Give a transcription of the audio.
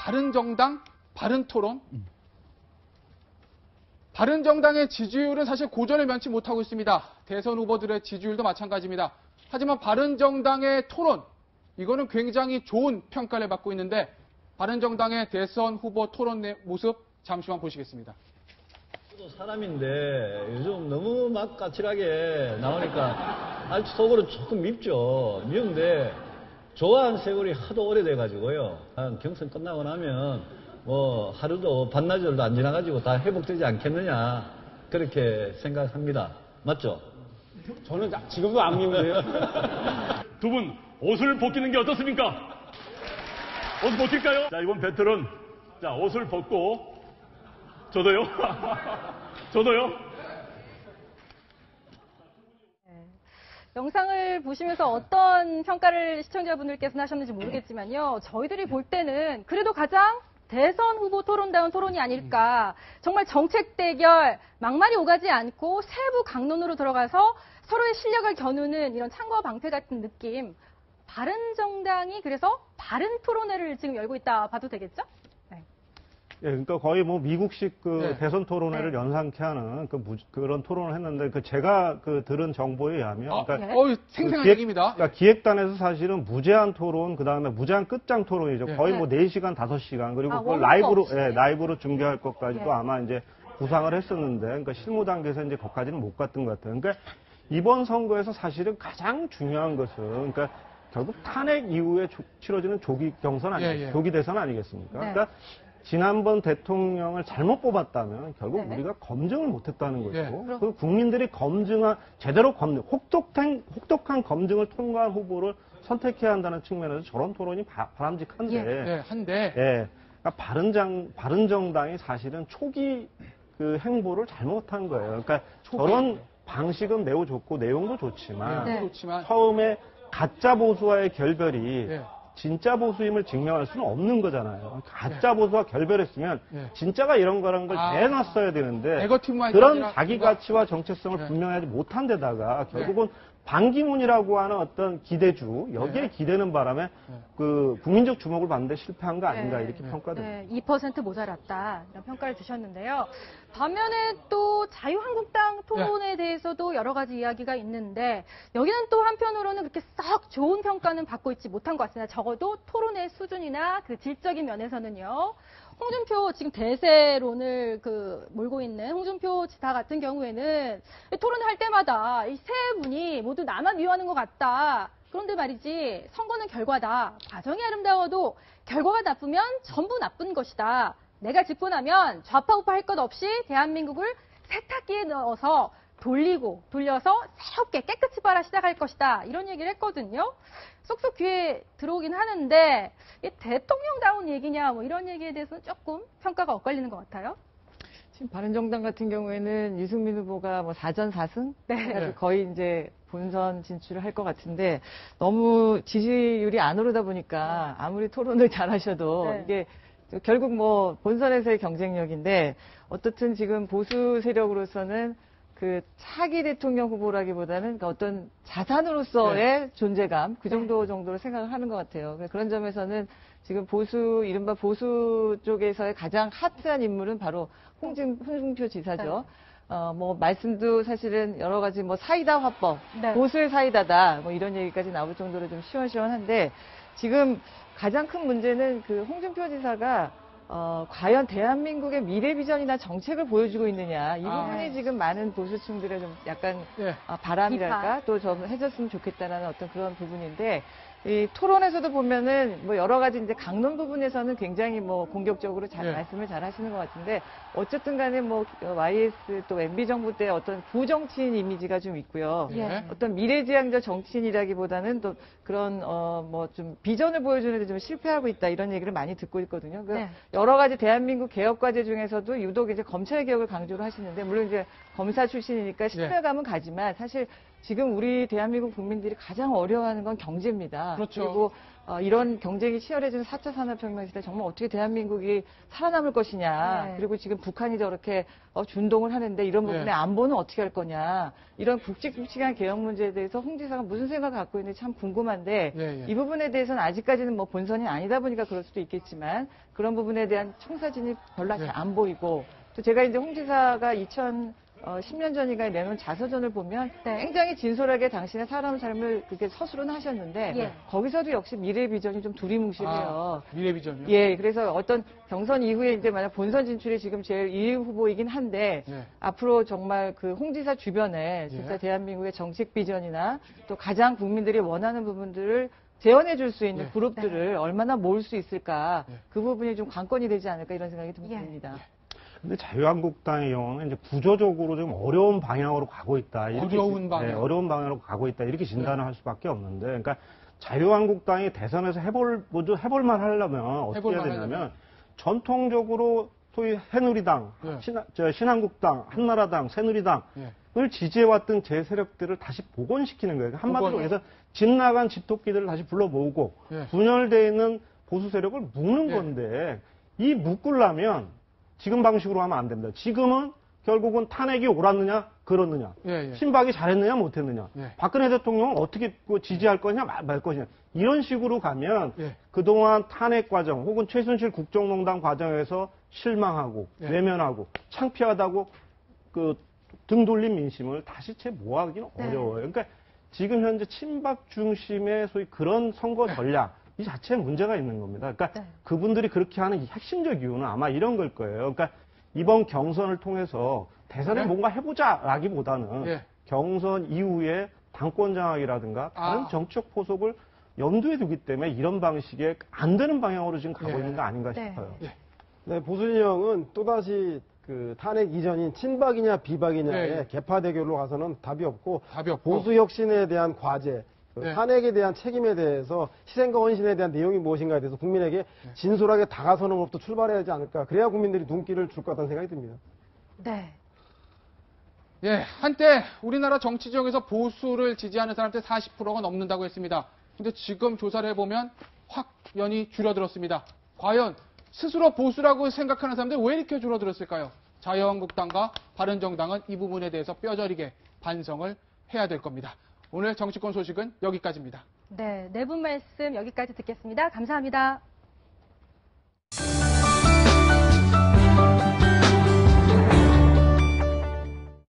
바른정당, 바른토론. 바른정당의 지지율은 사실 고전을 면치 못하고 있습니다. 대선 후보들의 지지율도 마찬가지입니다. 하지만 바른정당의 토론, 이거는 굉장히 좋은 평가를 받고 있는데 바른정당의 대선 후보 토론 모습 잠시만 보시겠습니다. 저도 사람인데 요즘 너무 막 까칠하게 나오니까 아주 속으로 조금 밉죠. 미운데 좋아한 세월이 하도 오래돼가지고요. 경선 끝나고 나면 뭐 하루도 반나절도 안 지나가지고 다 회복되지 않겠느냐 그렇게 생각합니다. 맞죠? 저는 지금도 안 미운데요. 두 분 옷을 벗기는 게 어떻습니까? 옷 벗길까요? 자, 이번 배틀은 자, 옷을 벗고 저도요. 저도요. 영상을 보시면서 어떤 평가를 시청자분들께서는 하셨는지 모르겠지만요. 저희들이 볼 때는 그래도 가장 대선 후보 토론다운 토론이 아닐까. 정말 정책 대결, 막말이 오가지 않고 세부 강론으로 들어가서 서로의 실력을 겨누는 이런 창과 방패 같은 느낌. 바른정당이 그래서 바른 토론회를 지금 열고 있다 봐도 되겠죠? 네. 예, 그러니까 거의 뭐 미국식 네. 대선 토론회를 연상케 하는 그런 토론을 했는데 제가 들은 정보에 의하면 그러니까 생생한 얘기입니다. 그러니까 기획단에서 사실은 무제한 토론, 그다음에 무제한 끝장 토론이죠. 네. 거의 뭐 4시간, 5시간 그리고 그걸 원고 라이브로 중계할 것까지도 예. 아마 이제 구상을 했었는데 그러니까 실무 단계에서 이제 거기까지는 못 갔던 것 같아요. 그러니까 이번 선거에서 사실은 가장 중요한 것은 그러니까 결국 탄핵 이후에 치러지는 조기 경선 아니겠습니까? 조기 대선 아니겠습니까? 네. 그러니까 지난번 대통령을 잘못 뽑았다면 결국 네. 우리가 검증을 못했다는 거죠. 네. 그 국민들이 제대로 혹독한 검증을 통과한 후보를 선택해야 한다는 측면에서 저런 토론이 바람직한데. 네, 한데. 예. 그러니까 바른정당이 사실은 초기 행보를 잘못한 거예요. 그러니까 저런 방식은 매우 좋고 내용도 좋지만, 네. 처음에 가짜 보수와의 결별이 네. 진짜 보수임을 증명할 수는 없는 거잖아요. 가짜 보수와 결별했으면 진짜가 이런 거라는 걸 내놨어야 되는데 그런 자기 가치와 정체성을 분명하지 못한 데다가 결국은 반기문이라고 하는 어떤 기대주 여기에 기대는 바람에 국민적 주목을 받는데 실패한 거 아닌가 이렇게 평가됩니다. 2% 모자랐다 이런 평가를 주셨는데요. 반면에 또 자유한국당 토론에 대해서도 여러 가지 이야기가 있는데 여기는 또 한편으로는 그렇게 썩 좋은 평가는 받고 있지 못한 것 같습니다. 적어도 토론의 수준이나 그 질적인 면에서는요. 홍준표 지금 대세론을 몰고 있는 홍준표 지사 같은 경우에는 토론할 때마다 이 세 분이 모두 나만 미워하는 것 같다. 그런데 말이지 선거는 결과다. 과정이 아름다워도 결과가 나쁘면 전부 나쁜 것이다. 내가 집고 나면 좌파 우파 할 것 없이 대한민국을 세탁기에 넣어서 돌려서 새롭게 깨끗이 빨아 시작할 것이다. 이런 얘기를 했거든요. 쏙쏙 귀에 들어오긴 하는데 이게 대통령다운 얘기냐 뭐 이런 얘기에 대해서는 조금 평가가 엇갈리는 것 같아요. 지금 바른정당 같은 경우에는 유승민 후보가 뭐 4전 4승? 네. 거의 이제 본선 진출을 할 것 같은데 너무 지지율이 안 오르다 보니까 아무리 토론을 잘하셔도 이게 결국 뭐 본선에서의 경쟁력인데 어떻든 지금 보수 세력으로서는 그 차기 대통령 후보라기보다는 어떤 자산으로서의 존재감 그 정도로 생각을 하는 것 같아요. 그런 점에서는 지금 이른바 보수 쪽에서의 가장 핫한 인물은 바로 홍준표 지사죠. 뭐 말씀도 사실은 여러 가지 뭐 사이다 화법, 보수의 사이다다 뭐 이런 얘기까지 나올 정도로 좀 시원시원한데 지금 가장 큰 문제는 그 홍준표 지사가 과연 대한민국의 미래 비전이나 정책을 보여주고 있느냐. 이 부분이 지금 많은 보수층들의 좀 약간 바람이랄까 또 좀 해줬으면 좋겠다라는 어떤 그런 부분인데 이 토론에서도 보면은 뭐 여러 가지 이제 강론 부분에서는 굉장히 뭐 공격적으로 말씀을 잘 하시는 것 같은데 어쨌든 간에 뭐 YS 또 MB 정부 때 어떤 부정치인 이미지가 좀 있고요. 어떤 미래지향적 정치인이라기보다는 또 그런 뭐 좀 비전을 보여주는 데 좀 실패하고 있다 이런 얘기를 많이 듣고 있거든요. 여러 가지 대한민국 개혁 과제 중에서도 유독 이제 검찰 개혁을 강조를 하시는데 물론 이제 검사 출신이니까 신뢰감은 가지만 사실 지금 우리 대한민국 국민들이 가장 어려워하는 건 경제입니다. 그렇죠. 그리고 이런 경쟁이 치열해지는 4차 산업혁명 시대 정말 어떻게 대한민국이 살아남을 것이냐. 네. 그리고 지금 북한이 저렇게 준동을 하는데 이런 부분에 네. 안보는 어떻게 할 거냐. 이런 굵직굵직한 개혁 문제에 대해서 홍 지사가 무슨 생각을 갖고 있는지 참 궁금한데 예, 예. 이 부분에 대해서는 아직까지는 뭐 본선이 아니다 보니까 그럴 수도 있겠지만 그런 부분에 대한 청사진이 별로 예. 안 보이고 또 제가 이제 홍 지사가 10년 전인가에 내놓은 자서전을 보면 네. 굉장히 진솔하게 당신의 사람 삶을 그렇게 서술은 하셨는데 예. 거기서도 역시 미래 비전이 좀 두리뭉실해요. 미래 비전이요? 예, 그래서 어떤 경선 이후에 이제 만약 본선 진출이 지금 제일 1위 후보이긴 한데 예. 앞으로 정말 그 홍 지사 주변에 진짜 예. 대한민국의 정책 비전이나 또 가장 국민들이 원하는 부분들을 재현해 줄 수 있는 예. 그룹들을 얼마나 모을 수 있을까 예. 그 부분이 좀 관건이 되지 않을까 이런 생각이 좀 예. 듭니다. 근데 자유한국당의 경우는 이제 구조적으로 좀 어려운 방향으로 가고 있다. 이렇게 어려운 방향. 네, 어려운 방향으로 가고 있다. 이렇게 진단을 할 수밖에 없는데, 그러니까 자유한국당이 대선에서 해볼만 하려면 어떻게 해볼만 해야 되냐면 하려면. 전통적으로 소위 새누리당, 예. 신한국당, 한나라당, 새누리당을 예. 지지해왔던 제 세력들을 다시 복원시키는 거예요. 한마디로 복원. 해서 집 나간 집토끼들을 다시 불러 모으고 예. 분열되어 있는 보수 세력을 묶는 예. 건데 이 묶으려면 지금 방식으로 하면 안 됩니다. 지금은 결국은 탄핵이 옳았느냐, 그렇느냐, 예, 예. 친박이 잘했느냐, 못했느냐, 예. 박근혜 대통령은 어떻게 지지할 거냐, 말 거냐, 이런 식으로 가면 예. 그동안 탄핵 과정 혹은 최순실 국정농단 과정에서 실망하고 예. 외면하고 창피하다고 그 등 돌린 민심을 다시 모아가기는 네. 어려워요. 그러니까 지금 현재 친박 중심의 소위 그런 선거 전략 이 자체에 문제가 있는 겁니다. 그러니까 네. 그분들이 그렇게 하는 이 핵심적 이유는 아마 이런 걸 거예요. 그러니까 이번 경선을 통해서 대선에 네. 뭔가 해보자라기보다는 예. 경선 이후에 당권 장악이라든가 다른 아. 정치적 포석을 염두에 두기 때문에 이런 방식의 안 되는 방향으로 지금 가고 예. 있는 거 아닌가 네. 싶어요. 네, 보수진영은 또다시 그 탄핵 이전인 친박이냐 비박이냐의 네. 개파 대결로 가서는 답이 없고 답이 없고. 보수 혁신에 대한 과제, 그 네. 탄핵에 대한 책임에 대해서 희생과 헌신에 대한 내용이 무엇인가에 대해서 국민에게 진솔하게 다가서는 것부터 출발해야 하지 않을까. 그래야 국민들이 눈길을 줄 것 같다는 생각이 듭니다. 네. 예, 한때 우리나라 정치 지역에서 보수를 지지하는 사람들 40%가 넘는다고 했습니다. 근데 지금 조사를 해보면 확연히 줄어들었습니다. 과연 스스로 보수라고 생각하는 사람들 왜 이렇게 줄어들었을까요? 자유한국당과 바른정당은 이 부분에 대해서 뼈저리게 반성을 해야 될 겁니다. 오늘 정치권 소식은 여기까지입니다. 네, 네 분 말씀 여기까지 듣겠습니다. 감사합니다.